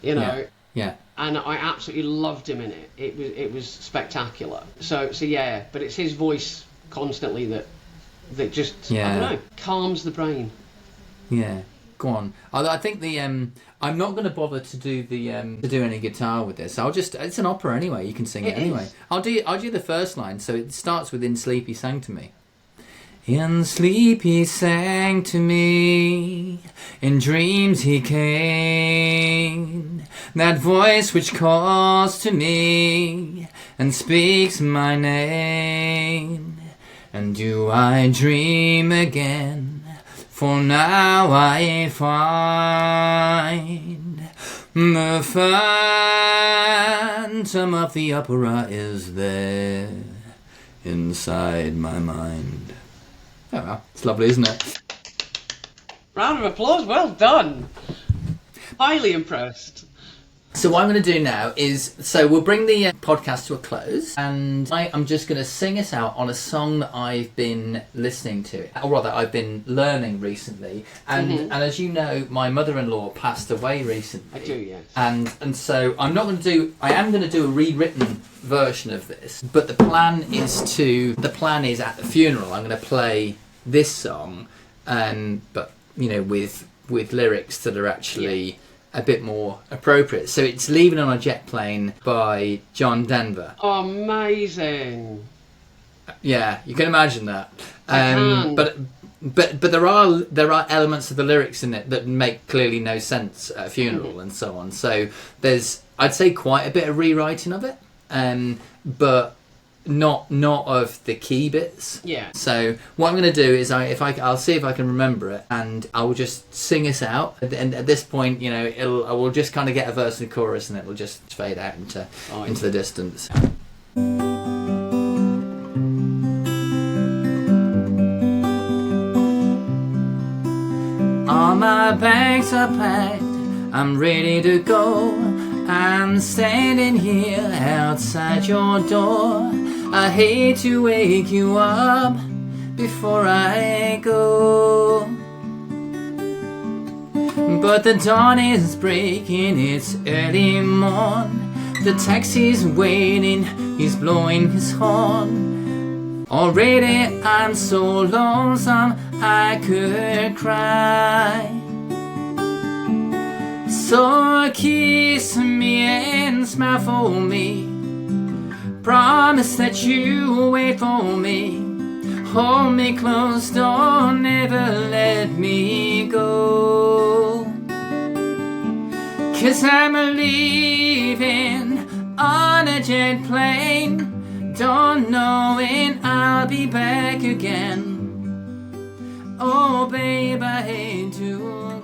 [SPEAKER 2] You know.
[SPEAKER 1] Yeah.
[SPEAKER 2] And I absolutely loved him in it. It was spectacular. So yeah, but it's his voice constantly that just I don't know, calms the brain.
[SPEAKER 1] Yeah. Go on. I think the I'm not going to bother to do any guitar with this. It's an opera anyway. You can sing it anyway.
[SPEAKER 2] Is.
[SPEAKER 1] I'll do the first line. So it starts with "In Sleep He Sang to Me." In sleep he sang to me, in dreams he came, that voice which calls to me and speaks my name. And do I dream again? For now I find the Phantom of the Opera is there inside my mind. Oh well, it's lovely, isn't it?
[SPEAKER 2] Round of applause, well done. Highly impressed.
[SPEAKER 1] So what I'm going to do now is, we'll bring the podcast to a close, and I'm just going to sing us out on a song that I've been listening to, or rather I've been learning recently, and as you know, my mother-in-law passed away recently.
[SPEAKER 2] I do, yes.
[SPEAKER 1] And so I am going to do a rewritten version of this, but the plan is at the funeral I'm going to play this song, but with lyrics that are actually a bit more appropriate. So it's "Leaving on a Jet Plane" by John Denver.
[SPEAKER 2] Oh, amazing.
[SPEAKER 1] Yeah, you can imagine that.
[SPEAKER 2] I can.
[SPEAKER 1] But there are elements of the lyrics in it that make clearly no sense at a funeral and so on. So there's, I'd say, quite a bit of rewriting of it, but not of the key bits.
[SPEAKER 2] Yeah.
[SPEAKER 1] So what I'm going to do is I'll see if I can remember it, and I will just sing us out. And at this point, I will just kind of get a verse and chorus, and it will just fade out into the distance. All my bags are packed, I'm ready to go. I'm standing here outside your door. I hate to wake you up before I go, but the dawn is breaking, it's early morn. The taxi's waiting, he's blowing his horn. Already I'm so lonesome I could cry. So kiss me and smile for me. Promise that you'll wait for me. Hold me close, don't ever let me go. 'Cause I'm leaving on a jet plane, don't know when I'll be back again. Oh babe, I hate to